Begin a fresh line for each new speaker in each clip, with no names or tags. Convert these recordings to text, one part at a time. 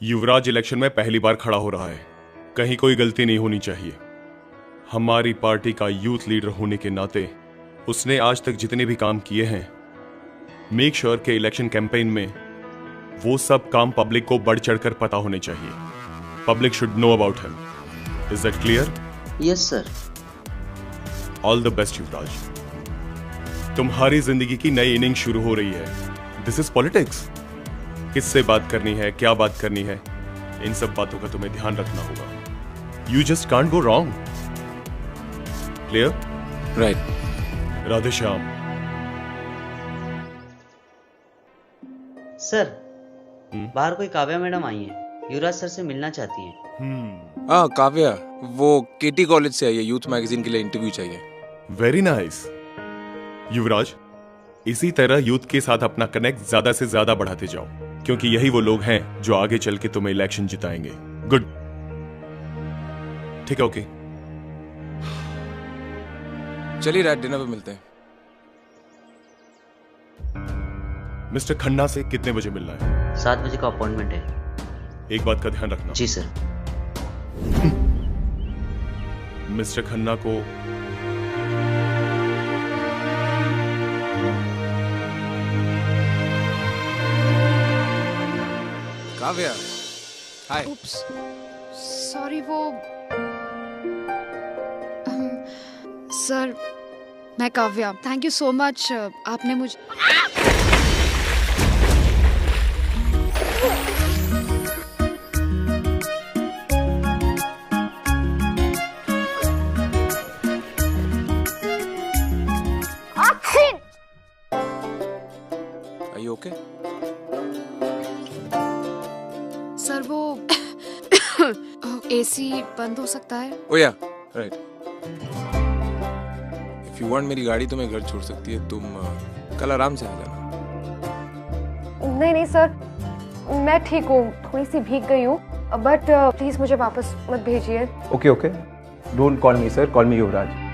युवराज election में पहली बार खड़ा हो रहा है, कहीं कोई गलती नहीं होनी चाहिए। हमारी पार्टी का यूथ लीडर होने के नाते उसने आज तक जितने भी काम किए हैं, मेक श्योर के इलेक्शन कैंपेन में वो सब काम पब्लिक को बढ़ चढ़कर पता होने चाहिए। Public should know about him. Is that clear?
Yes sir.
All the best Yuvraj. तुम्हारी जिंदगी की नई इनिंग शुरू हो रही है। This is politics. किससे बात करनी है, क्या बात करनी है, इन सब बातों का तुम्हें ध्यान रखना होगा। You just can't go wrong. Clear?
Right.
Radhe Shyam.
Sir, बाहर कोई काव्या मैडम आई हैं, युवराज सर से मिलना चाहती हैं।
हाँ काव्या, वो केटी कॉलेज से आई है, यूथ मैगजीन के लिए इंटरव्यू चाहिए।
Very nice. युवराज, इसी तरह यूथ के साथ अपना कनेक्ट ज्यादा से ज्यादा बढ़ाते जाओ, क्योंकि यही वो लोग हैं जो आगे चल के तुम्हें इलेक्शन जिताएंगे। गुड। ठीक है, ओके।
चलिए रात डिनर पे मिलते हैं।
मिस्टर खन्ना से कितने बजे मिलना है?
7 बजे का अपॉइंटमेंट है।
एक बात का ध्यान रखना।
जी सर।
मिस्टर खन्ना को
काव्या, हाय।
सॉरी, वो सर, मैं Kavya. Thank you so much, आपने मुझे
Are you okay?
सर, वो एसी बंद हो सकता है?
Oh yeah, right. If you want, मेरी गाड़ी तुम्हें घर छोड़ सकती है। तुम कल आराम से आ जाना।
नहीं नहीं सर, मैं ठीक हूँ, थोड़ी सी भीग गई हूँ, बट प्लीज मुझे वापस मत भेजिए।
Okay okay, don't call me sir, call me Yuvraj.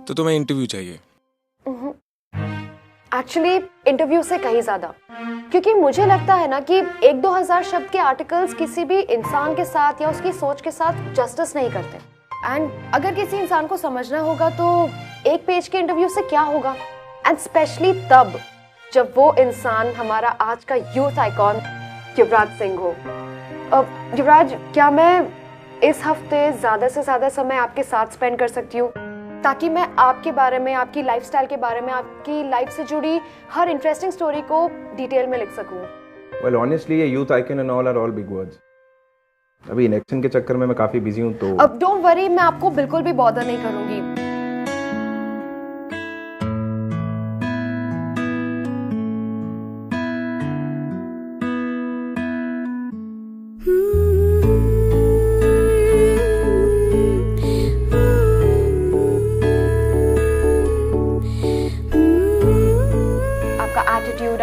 तो तुम्हें इंटरव्यू चाहिए?
एक्चुअली इंटरव्यू से कहीं ज्यादा, क्योंकि मुझे लगता है ना कि 1-2 हजार शब्द के आर्टिकल्स किसी भी इंसान के साथ या उसकी सोच के साथ जस्टिस नहीं करते। एंड अगर किसी इंसान को समझना होगा तो एक पेज के इंटरव्यू से क्या होगा, एंड स्पेशली तब जब वो इंसान हमारा आज का यूथ आइकॉन युवराज सिंह हो। युवराज, क्या मैं इस हफ्ते ज्यादा से ज्यादा समय आपके साथ स्पेंड कर सकती हूँ, ताकि मैं आपके बारे में, आपकी लाइफस्टाइल के बारे में, आपकी लाइफ से जुड़ी हर इंटरेस्टिंग स्टोरी को डिटेल में लिख सकूं?
वेल ऑनेस्टली ये youth icon and all are all big words. अभी इलेक्शन के चक्कर में मैं काफी बिजी हूं, तो
अब डोंट वरी, मैं आपको बिल्कुल भी बॉदर नहीं करूंगी।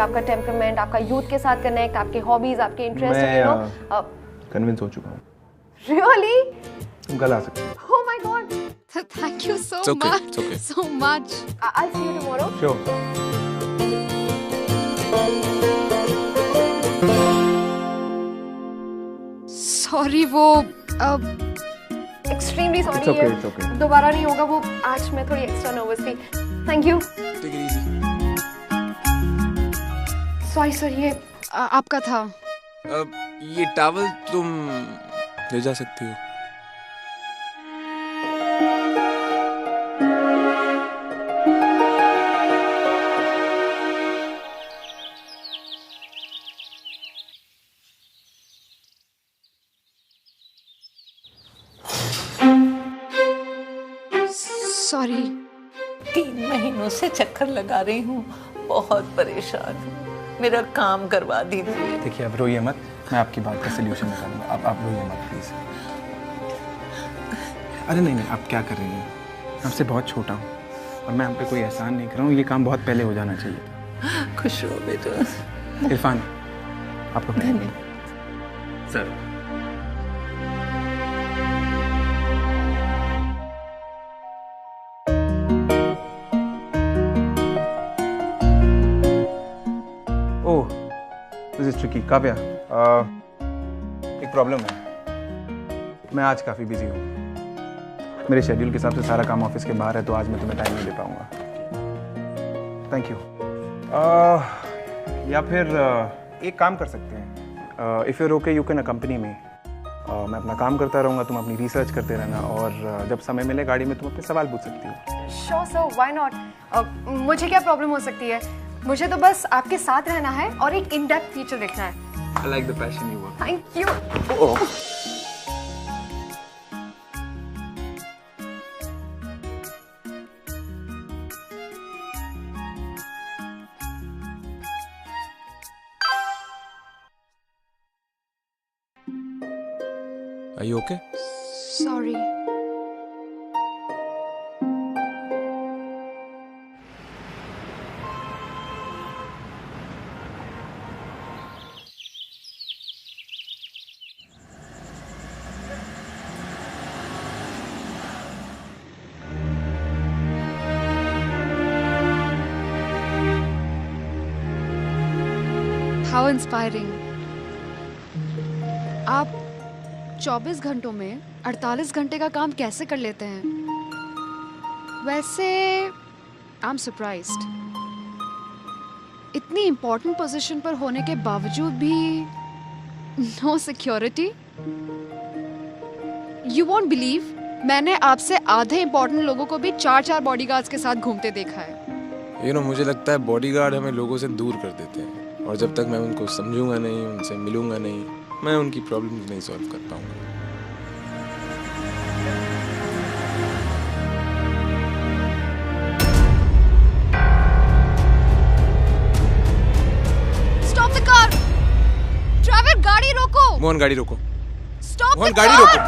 आपका टेम्परामेंट, आपका यूथ के साथ कनेक्ट, आपके हॉबीज, आपके इंटरेस्ट, यू नो।
कन्विंस हो चुका हूँ।
रियली?
तुम कल आ सकते हो।
Oh my god,
thank you so
It's okay,
much,
it's okay.
so much.
I'll see you tomorrow.
Sure.
Sorry, वो
extremely
It's
sorry,
okay, it's okay.
दोबारा नहीं होगा। वो आज मैं थोड़ी एक्स्ट्रा नर्वस थी। Thank you.
Take it easy.
Sorry sir, ये
आपका था।
ये टॉवल तुम ले जा सकती हो।
सॉरी।
3 महीनों से चक्कर लगा रही हूँ, बहुत परेशान हूँ, मेरा काम करवा दीजिए।
देखिए अब रोइए मत, मैं आपकी बात का सलूशन निकालूंगा। आप रोइए मत प्लीज। अरे नहीं नहीं, आप क्या कर रही हैं? मैं आपसे बहुत छोटा हूँ और मैं आप पे कोई एहसान नहीं कर रहा हूँ। ये काम बहुत पहले हो जाना चाहिए था।
खुश रहो बेटा।
इरफान, आपको सर। मिस्टर की काव्या, एक प्रॉब्लम है। मैं आज काफ़ी बिजी हूँ। मेरे शेड्यूल के हिसाब से सारा काम ऑफिस के बाहर है, तो आज मैं तुम्हें टाइम नहीं दे पाऊँगा। Thank you. या फिर एक काम कर सकते हैं, if you're okay you can accompany मी। मैं अपना काम करता रहूँगा, तुम अपनी रिसर्च करते रहना, और जब समय मिले गाड़ी में तुम अपने सवाल पूछ सकती हो।
Sure sir, why not. मुझे क्या प्रॉब्लम हो सकती है? मुझे तो बस आपके साथ रहना है और एक इन डेप्थ फीचर देखना है।
I like the passion you work.
Thank you.
Are you okay?
Sorry. How inspiring. आप 24 घंटों में 48 घंटे का काम कैसे कर लेते हैं? वैसे आई एम सरप्राइज्ड। इतनी इम्पोर्टेंट पोजीशन पर होने के बावजूद भी no security. You won't believe, मैंने आपसे आधे इम्पोर्टेंट लोगों को भी 4-4 बॉडीगार्ड्स के साथ घूमते देखा है।
मुझे लगता है बॉडीगार्ड हमें लोगों से दूर कर देते हैं, और जब तक मैं उनको समझूंगा नहीं, उनसे मिलूंगा नहीं, मैं उनकी प्रॉब्लम्स नहीं सॉल्व कर पाऊंगा।
Stop the car! ड्राइवर, गाड़ी रोको!
मोहन, गाड़ी रोको।
स्टॉप
मोहन,
द
गाड़ी
कार!
रोको।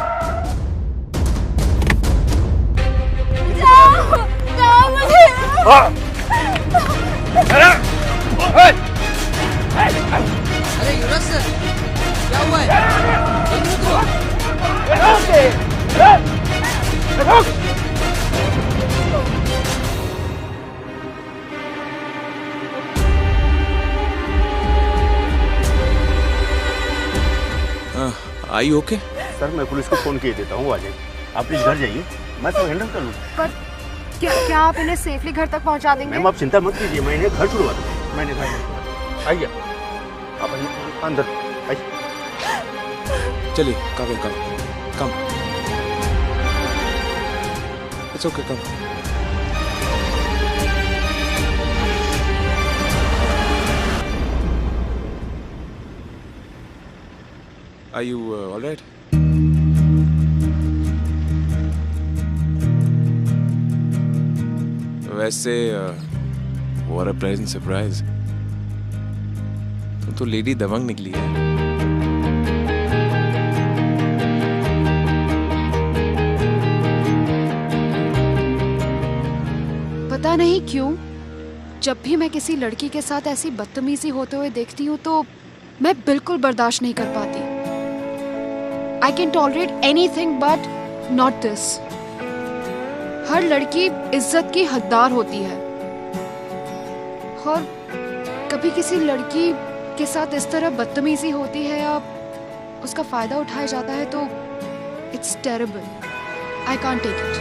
अरे युवराज सर, क्या हुआ है?
Are you okay?
सर, मैं पुलिस को फोन किए देता हूँ, आ जाइए। आप प्लीज घर जाइए, मैं सब हैंडल कर लूँ।
पर क्या आप इन्हें सेफली घर तक पहुंचा देंगे?
मैम, आप चिंता मत कीजिए, मैं इन्हें घर छुड़वा दूँगा। मैंने घर आइए, आप अंदर आइए।
चलिए, काव्या, कम। It's okay, come. Are you all right? वैसे what a pleasant surprise. तुम तो लेडी दबंग निकली है।
पता नहीं क्यों, जब भी मैं किसी लड़की के साथ ऐसी बदतमीजी होते हुए देखती हूँ तो मैं बिल्कुल बर्दाश्त नहीं कर पाती। I can tolerate anything but not this. हर लड़की इज्जत की हकदार होती है, और कभी किसी लड़की के साथ इस तरह बदतमीजी होती है या उसका फायदा उठाया जाता है तो it's terrible. I can't take it.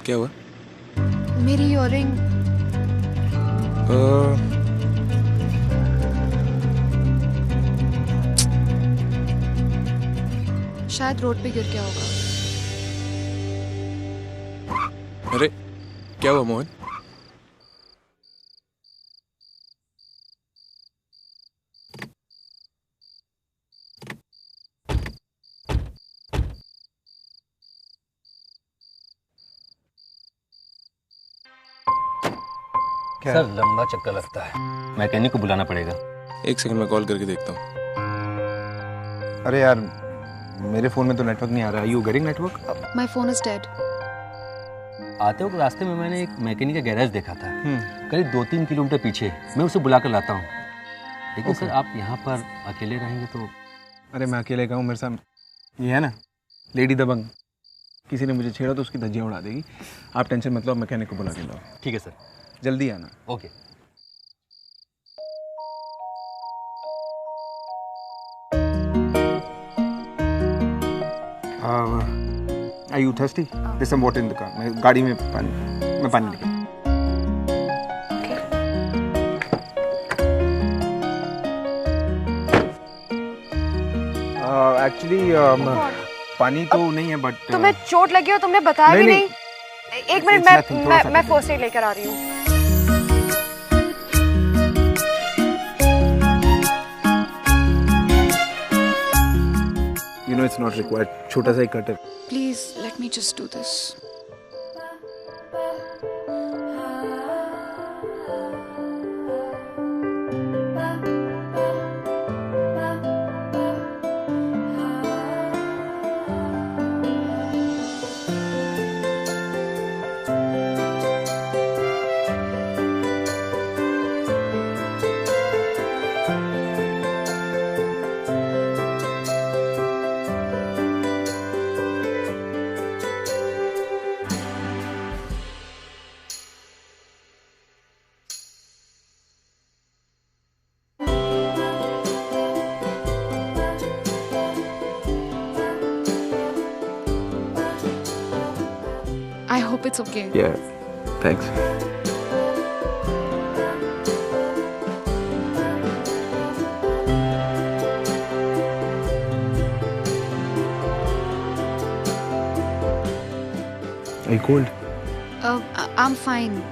क्या हुआ?
मेरी इयररिंग। शायद रोड पे गिर गया होगा।
अरे, क्या हुआ मोहन?
सर, लंबा चक्कर लगता है, मैकेनिक को बुलाना पड़ेगा।
एक सेकंड में कॉल करके देखता हूँ।
अरे यार, मेरे फोन में तो नेटवर्क नहीं आ रहा। You getting network?
My phone is dead.
आते वक्त रास्ते में मैंने एक मैकेनिक का गैराज देखा था, करीब 2-3 किलोमीटर पीछे। मैं उसे बुला कर लाता हूँ, लेकिन सर आप यहाँ पर अकेले रहेंगे तो
अरे मैं अकेले का हूँ, मेरे साथ ये है ना लेडी दबंग, किसी ने मुझे छेड़ा तो उसकी धज्जियाँ उड़ा देगी। आप टेंशन मत लो, मैकेनिक को बुला के लाओ।
ठीक है सर।
जल्दी आना।
Okay.
Are you thirsty? There's some water in the car. मैं गाड़ी में पानी लेके। एक्चुअली पानी तो नहीं है बट
तुम्हें चोट लगी हो, तुमने बताया भी नहीं। एक मिनट, मैं फर्स्ट एड लेकर आ रही हूँ।
You know it's not required. छोटा सा ही कट है।
Please let me just do this. I hope it's okay.
Yeah, thanks. Are you cold?
I'm fine.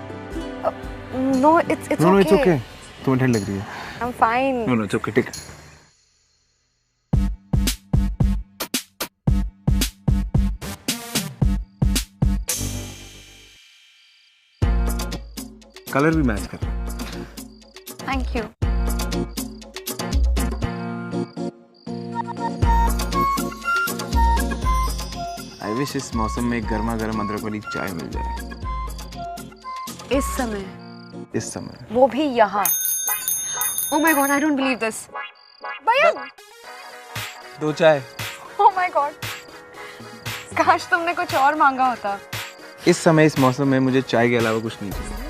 No, it's okay.
No, it's okay. तुम्हें ठंड लग रही है।
I'm fine.
No, it's okay. Take it. Colour भी match कर रहा है।
Thank you.
I wish इस मौसम में गर्मा गर्म अदरक वाली चाय मिल जाए। इस समय
वो भी यहाँ। Oh my God, I don't believe this. भैया।
2 चाय।
Oh my God. काश तुमने कुछ और मांगा होता।
इस समय इस मौसम में मुझे चाय के अलावा कुछ नहीं चाहिए।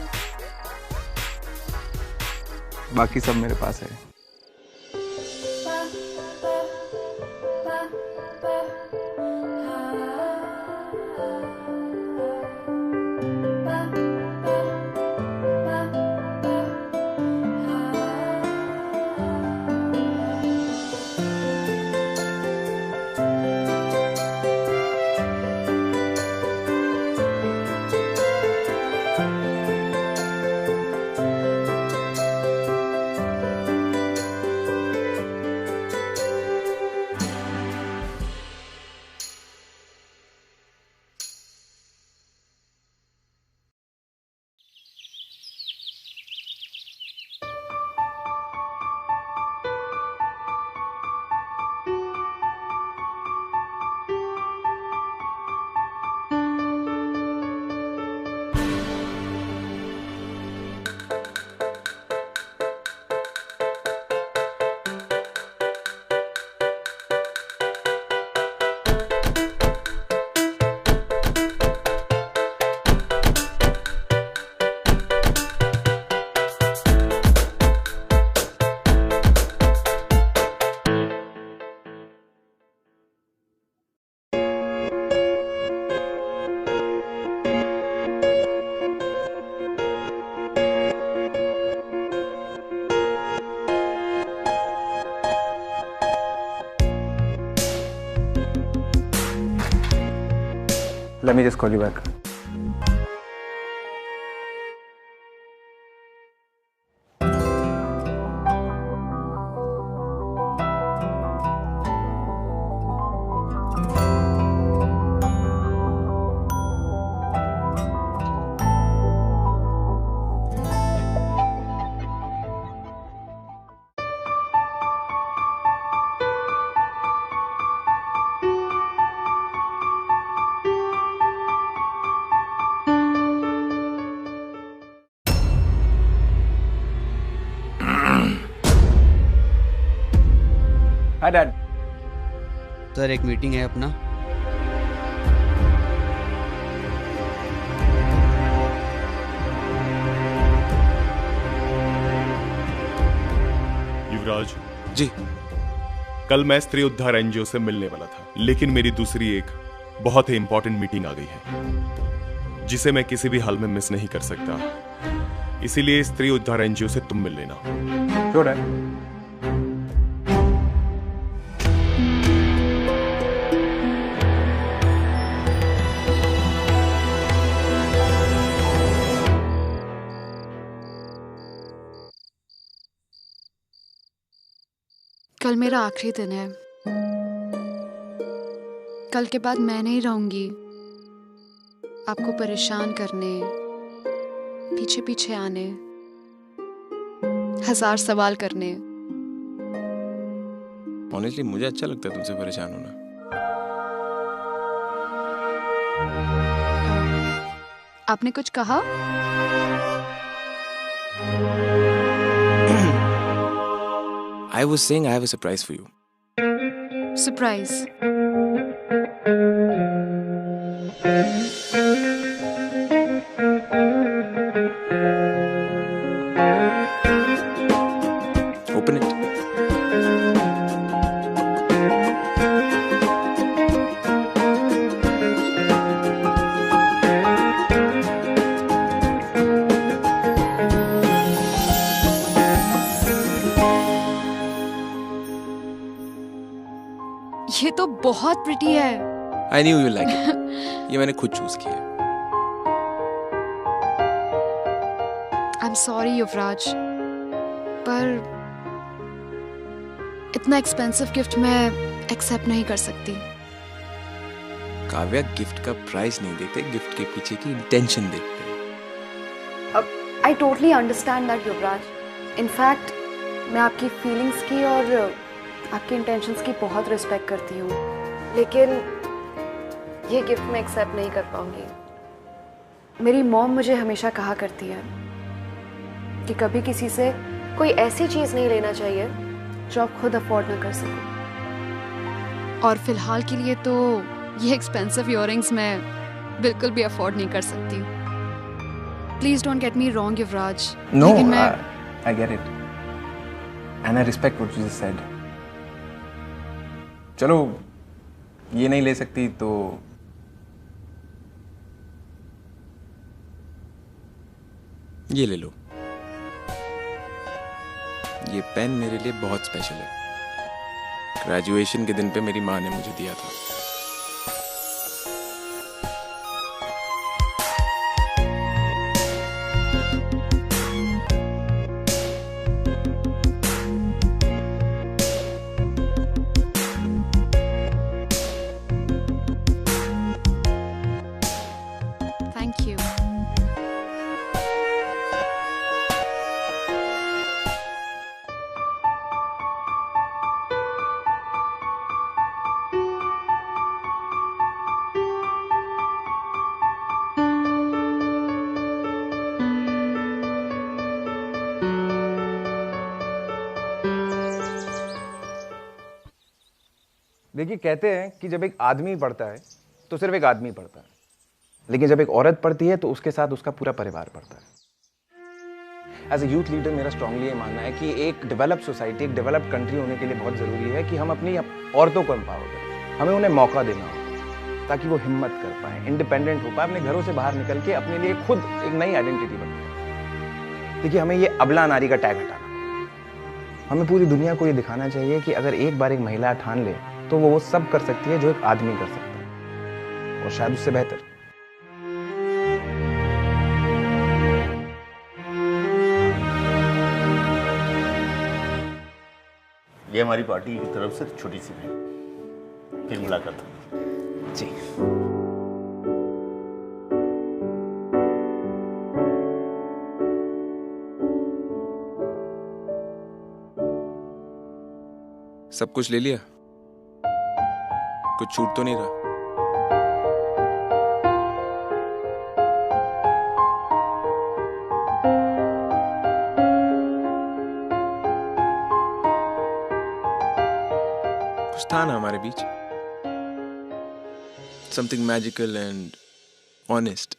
बाकी सब मेरे पास है। Let me just call you back. Hi, Dad.
दफ्तर एक मीटिंग है अपना।
युवराज
जी।
कल मैं स्त्री उद्धार एनजीओ से मिलने वाला था, लेकिन मेरी दूसरी एक बहुत ही इंपॉर्टेंट मीटिंग आ गई है जिसे मैं किसी भी हाल में मिस नहीं कर सकता। इसीलिए स्त्री उद्धार एनजीओ से तुम मिल लेना।
श्योर है।
कल मेरा आखिरी दिन है। कल के बाद मैं नहीं रहूंगी आपको परेशान करने, पीछे पीछे आने, 1000 सवाल करने।
ऑनेस्टली मुझे अच्छा लगता है तुमसे परेशान होना।
आपने कुछ कहा?
I was saying I have a surprise for you.
Surprise?
Open it.
ये तो बहुत प्रिटी है।
I knew you like it. ये मैंने खुद चूज किया है।
I'm sorry युवराज, पर इतना एक्सपेंसिव गिफ्ट मैं एक्सेप्ट नहीं कर सकती।
काव्या, गिफ्ट का प्राइस नहीं देखते, गिफ्ट के पीछे की इंटेंशन देखते हैं।
I totally understand that Yuvraj. In fact मैं आपकी फीलिंग्स की और आपकी इंटेंशंस की बहुत रिस्पेक्ट करती हूँ, लेकिन ये गिफ्ट मैं एक्सेप्ट नहीं कर पाऊंगी। मेरी मॉम मुझे हमेशा कहा करती है कि कभी किसी से कोई ऐसी चीज़ नहीं लेना चाहिए जो आप खुद अफोर्ड ना कर सको।
और फिलहाल के लिए तो ये एक्सपेंसिव इयररिंग्स मैं बिल्कुल भी अफोर्ड नहीं कर सकती। Please don't get me wrong Yuvraj.
No,
लेकिन मैं
I get it. And I respect what you just said. चलो, ये नहीं ले सकती तो
ये ले लो। ये पेन मेरे लिए बहुत स्पेशल है। ग्रेजुएशन के दिन पे मेरी माँ ने मुझे दिया था।
Thank you.
देखिए, कहते हैं कि जब एक आदमी पढ़ता है तो सिर्फ एक आदमी पढ़ता है, लेकिन जब एक औरत पढ़ती है तो उसके साथ उसका पूरा परिवार पढ़ता है। एज ए यूथ लीडर मेरा स्ट्रांगली ये मानना है कि एक डेवलप्ड सोसाइटी, एक डेवलप्ड कंट्री होने के लिए बहुत ज़रूरी है कि हम अपनी औरतों को एम्पावर करें। हमें उन्हें मौका देना हो ताकि वो हिम्मत कर पाए, इंडिपेंडेंट हो पाए, अपने घरों से बाहर निकल के अपने लिए खुद एक नई आइडेंटिटी बनाए। देखिए, हमें ये अबला नारी का टैग हटाना, हमें पूरी दुनिया को ये दिखाना चाहिए कि अगर एक बार एक महिला ठान ले तो वो सब कर सकती है जो एक आदमी कर सकता है, और शायद उससे बेहतर।
ये हमारी पार्टी की तरफ से छोटी सी भेंट। फिर मुलाकात होगी।
जी।
सब कुछ ले लिया? कुछ छूट तो नहीं रहा? कुछ था ना हमारे बीच? something magical and honest.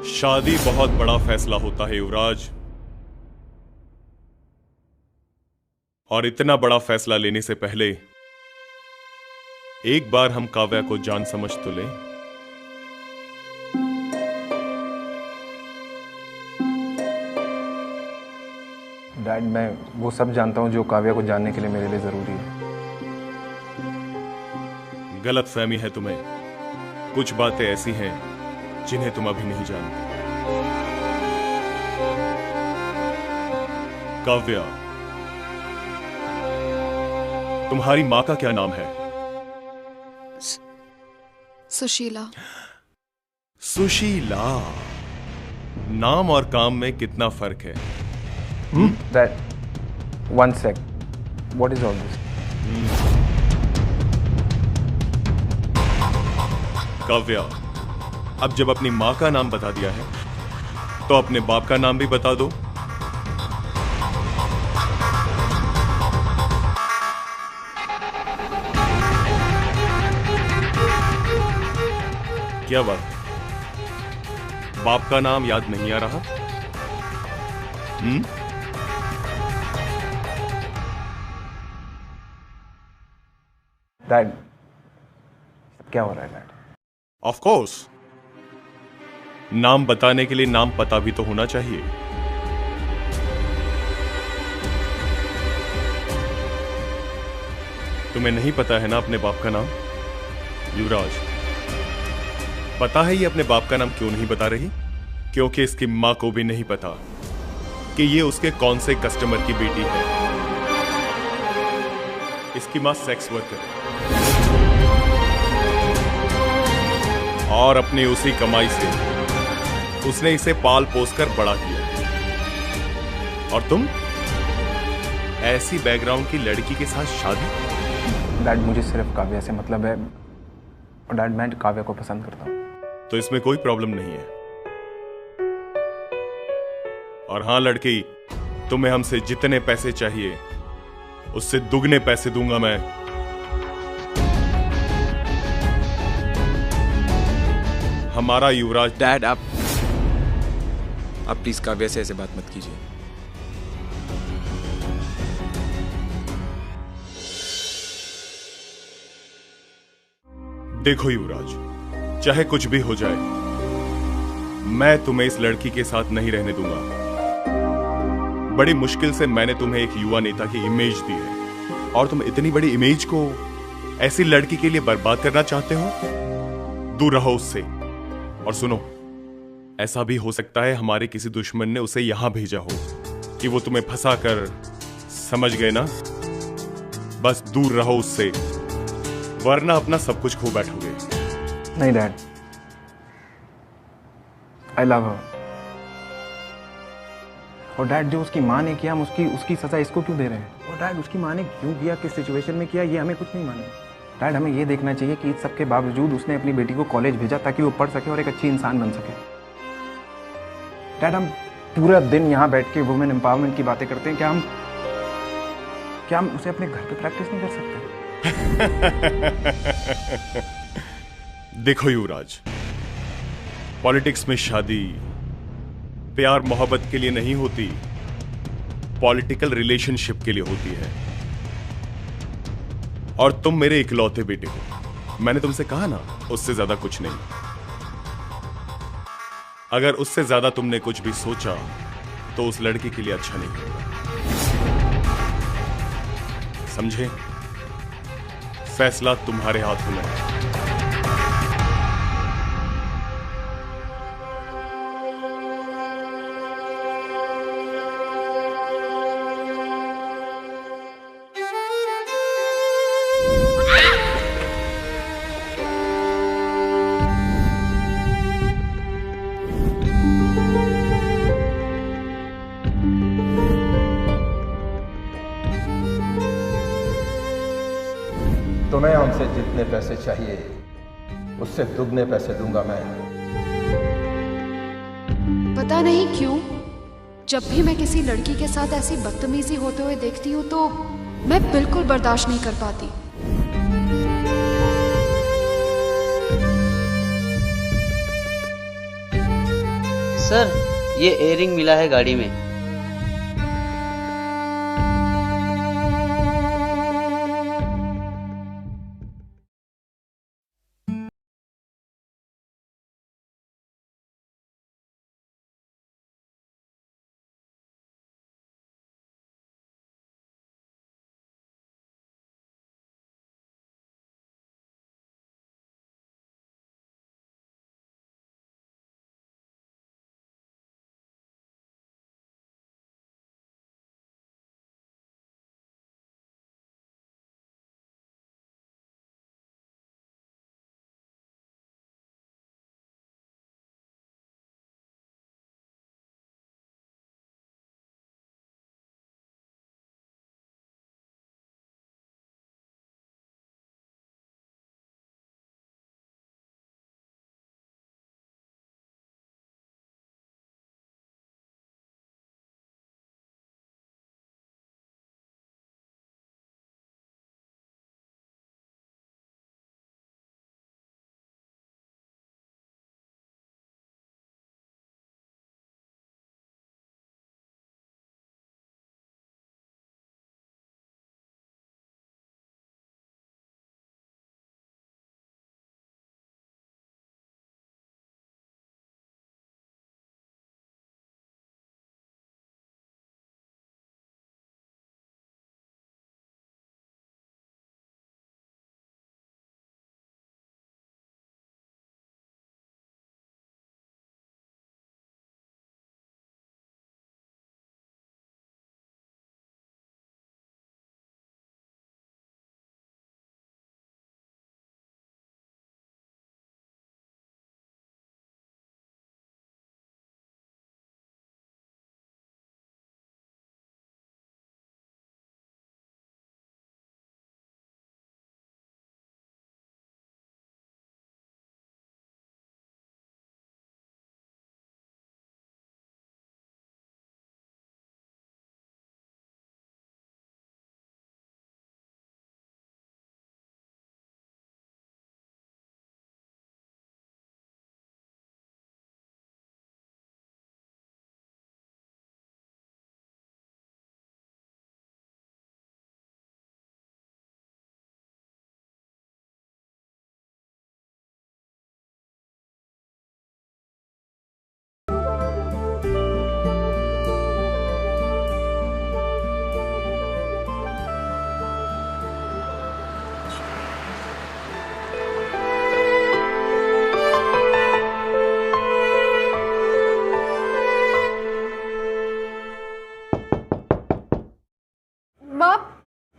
शादी बहुत बड़ा फैसला होता है युवराज, और इतना बड़ा फैसला लेने से पहले एक बार हम काव्या को जान समझ तो लें।
डैड, मैं वो सब जानता हूँ जो काव्या को जानने के लिए मेरे लिए जरूरी है।
गलत फहमी है तुम्हें। कुछ बातें ऐसी हैं जिन्हें तुम अभी नहीं जानते। काव्या, तुम्हारी मां का क्या नाम है?
सुशीला।
सुशीला। नाम और काम में कितना फर्क है?
Dad, one sec. What is all this?
Kavya, अब जब अपनी मां का नाम बता दिया है तो अपने बाप का नाम भी बता दो। क्या बात, बाप का नाम याद नहीं आ रहा?
डैड, क्या हो रहा है डैड?
ऑफ कोर्स, नाम बताने के लिए नाम पता भी तो होना चाहिए। तुम्हें नहीं पता है ना अपने बाप का नाम? युवराज, पता है ये अपने बाप का नाम क्यों नहीं बता रही? क्योंकि इसकी मां को भी नहीं पता कि ये उसके कौन से कस्टमर की बेटी है। इसकी मां सेक्स वर्कर है और अपनी उसी कमाई से उसने इसे पाल पोस कर बड़ा किया। और तुम ऐसी बैकग्राउंड की लड़की के साथ शादी?
डैड, मुझे सिर्फ काव्या से मतलब है, और डैड मैं काव्या को पसंद करता हूँ।
तो इसमें कोई प्रॉब्लम नहीं है। और हां लड़की, तुम्हें हमसे जितने पैसे चाहिए उससे दुगने पैसे दूंगा मैं। हमारा युवराज।
डैड, आप प्लीज काव्या से ऐसे बात मत कीजिए।
देखो युवराज, चाहे कुछ भी हो जाए, मैं तुम्हें इस लड़की के साथ नहीं रहने दूंगा। बड़ी मुश्किल से मैंने तुम्हें एक युवा नेता की इमेज दी है, और तुम इतनी बड़ी इमेज को ऐसी लड़की के लिए बर्बाद करना चाहते हो? दूर रहो उससे। और सुनो, ऐसा भी हो सकता है हमारे किसी दुश्मन ने उसे यहां भेजा हो कि वो तुम्हें फंसा कर, समझ गए ना? बस दूर रहो उससे, वरना अपना सब कुछ खो बैठोगे।
नहीं डैड, आई लव हर। और डैड, जो उसकी माँ ने किया, हम उसकी सजा इसको क्यों दे रहे हैं? और डैड, उसकी माँ ने क्यों किया, किस सिचुएशन में किया, ये हमें कुछ नहीं मालूम। डैड हमें ये देखना चाहिए कि इस सब के बावजूद उसने अपनी बेटी को कॉलेज भेजा ताकि वो पढ़ सके और एक अच्छी इंसान बन सके। डैड हम पूरा दिन यहाँ बैठ के वुमेन एम्पावरमेंट की बातें करते हैं, क्या हम उसे अपने घर पे प्रैक्टिस नहीं कर सकते?
देखो युवराज, पॉलिटिक्स में शादी प्यार मोहब्बत के लिए नहीं होती, पॉलिटिकल रिलेशनशिप के लिए होती है। और तुम मेरे इकलौते बेटे हो, मैंने तुमसे कहा ना, उससे ज्यादा कुछ नहीं। अगर उससे ज्यादा तुमने कुछ भी सोचा तो उस लड़की के लिए अच्छा नहीं होगा, समझे? फैसला तुम्हारे हाथों में है।
तुम्हें हमसे जितने पैसे चाहिए उससे दुगने पैसे दूंगा मैं।
पता नहीं क्यों जब भी मैं किसी लड़की के साथ ऐसी बदतमीजी होते हुए देखती हूँ तो मैं बिल्कुल बर्दाश्त नहीं कर पाती।
सर ये एयरिंग मिला है गाड़ी में।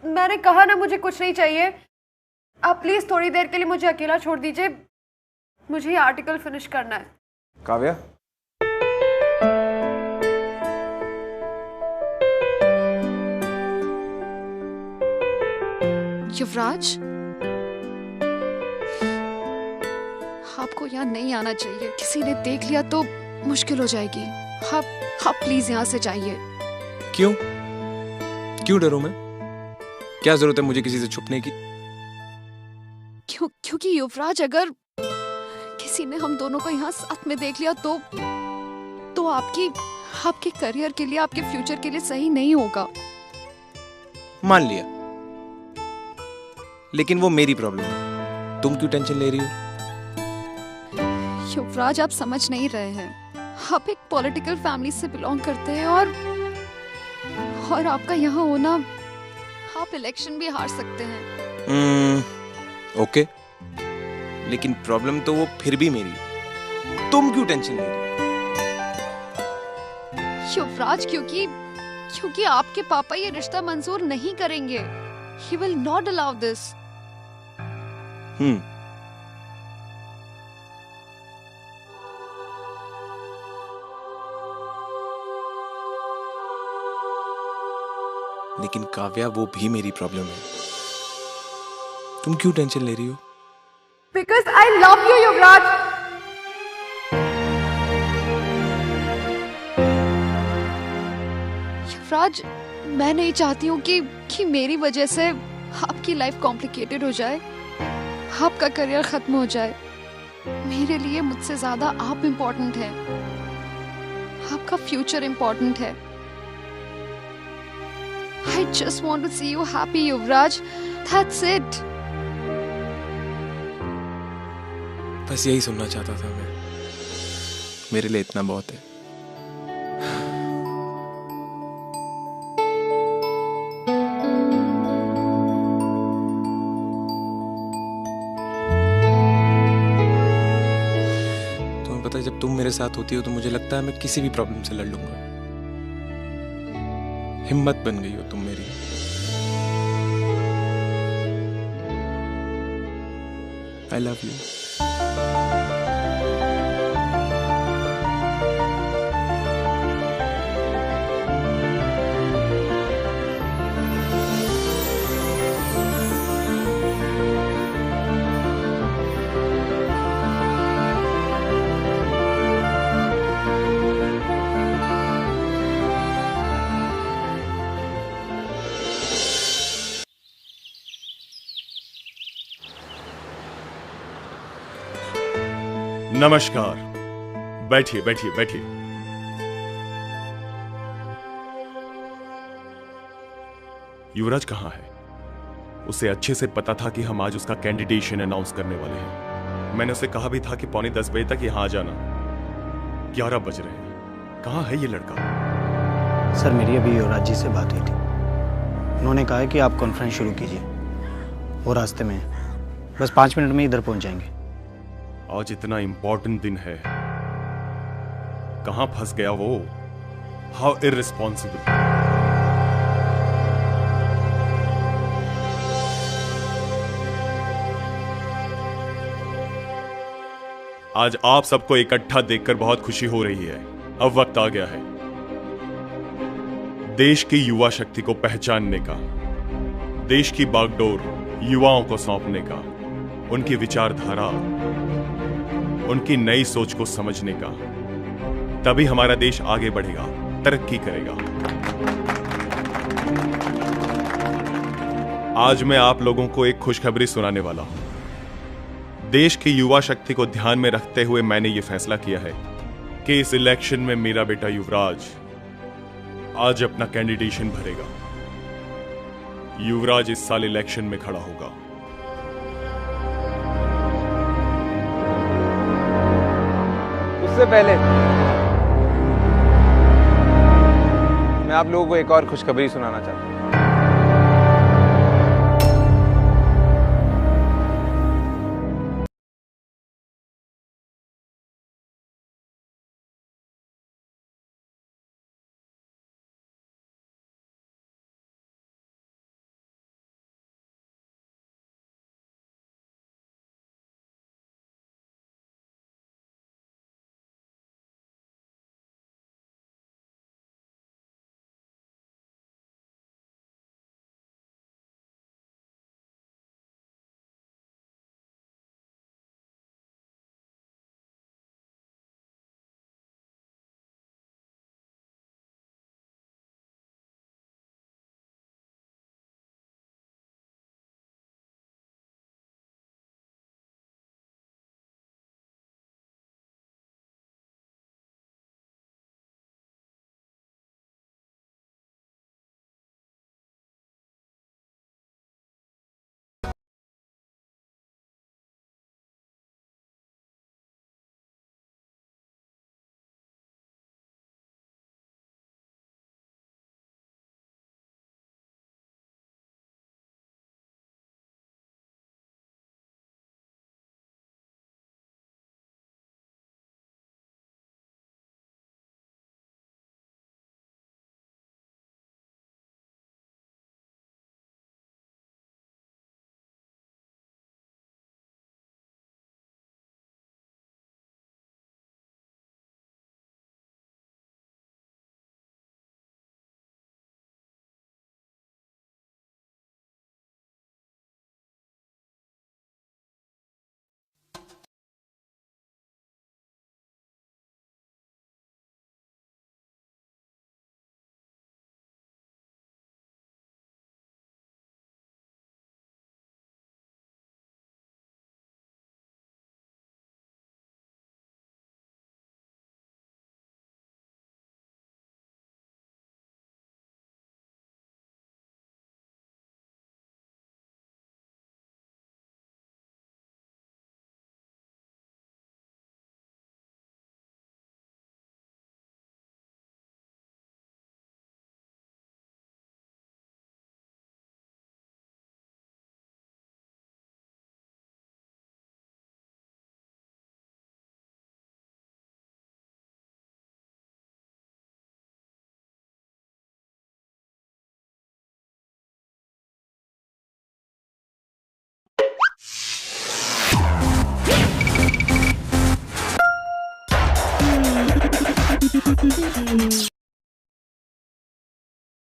मैंने कहा ना मुझे कुछ नहीं चाहिए। आप प्लीज थोड़ी देर के लिए मुझे अकेला छोड़ दीजिए, मुझे ये आर्टिकल फिनिश करना है।
काव्या,
युवराज, आपको यहाँ नहीं आना चाहिए। किसी ने देख लिया तो मुश्किल हो जाएगी। आप प्लीज यहाँ से जाइए।
क्यों? क्यों डरूं मैं? क्या जरूरत है मुझे किसी से छुपने की?
क्योंकि युवराज, अगर किसी ने हम दोनों को यहाँ साथ में देख लिया तो आपके करियर के लिए, आपके फ्यूचर के लिए सही नहीं होगा।
मान लिया, लेकिन वो मेरी प्रॉब्लम है। तुम क्यों टेंशन ले रही हो?
युवराज, आप समझ नहीं रहे हैं। आप एक पॉलिटिकल फैमिली से बिलोंग करते हैं और आपका यहाँ होना, आप इलेक्शन भी हार सकते हैं।
ओके, लेकिन प्रॉब्लम तो वो फिर भी मेरी है। तुम क्यों टेंशन ले रही हो?
युवराज, क्योंकि आपके पापा ये रिश्ता मंजूर नहीं करेंगे। He will not allow this.
लेकिन काव्या, वो भी मेरी प्रॉब्लम है। तुम क्यों टेंशन ले रही हो?
Because I love you, युवराज।
युवराज, मैं नहीं चाहती हूँ कि मेरी वजह से आपकी लाइफ कॉम्प्लिकेटेड हो जाए, आपका करियर खत्म हो जाए। मेरे लिए मुझसे ज्यादा आप इम्पोर्टेंट हैं, आपका फ्यूचर इम्पोर्टेंट है। I just want to see you happy, Yuvraj. That's it.
बस यही सुनना चाहता था मैं। मेरे लिए इतना बहुत है। तुम्हें पता है, जब तुम मेरे साथ होती हो तो मुझे लगता है मैं किसी भी प्रॉब्लम से लड़ लूंगा। हिम्मत बन गई हो तुम मेरी। I love you.
नमस्कार। बैठिए बैठिए बैठिए। युवराज कहाँ है? उसे अच्छे से पता था कि हम आज उसका कैंडिडेशन अनाउंस करने वाले हैं। मैंने उसे कहा भी था कि 9:45 बजे तक यहां आ जाना। 11 बज रहे हैं। कहाँ है ये लड़का?
सर, मेरी अभी युवराज जी से बात हुई थी। उन्होंने कहा है कि आप कॉन्फ्रेंस शुरू कीजिए, वो रास्ते में है। बस 5 मिनट में इधर पहुंच जाएंगे।
आज इतना इंपॉर्टेंट दिन है, कहां फंस गया वो? How irresponsible. आज आप सबको इकट्ठा देखकर बहुत खुशी हो रही है। अब वक्त आ गया है देश की युवा शक्ति को पहचानने का, देश की बागडोर युवाओं को सौंपने का, उनकी विचारधारा, उनकी नई सोच को समझने का। तभी हमारा देश आगे बढ़ेगा, तरक्की करेगा। आज मैं आप लोगों को एक खुशखबरी सुनाने वाला हूं। देश की युवा शक्ति को ध्यान में रखते हुए मैंने यह फैसला किया है कि इस इलेक्शन में मेरा बेटा युवराज आज अपना कैंडिडेशन भरेगा। युवराज इस साल इलेक्शन में खड़ा होगा।
उससे पहले मैं आप लोगों को एक और खुशखबरी सुनाना चाहता हूं।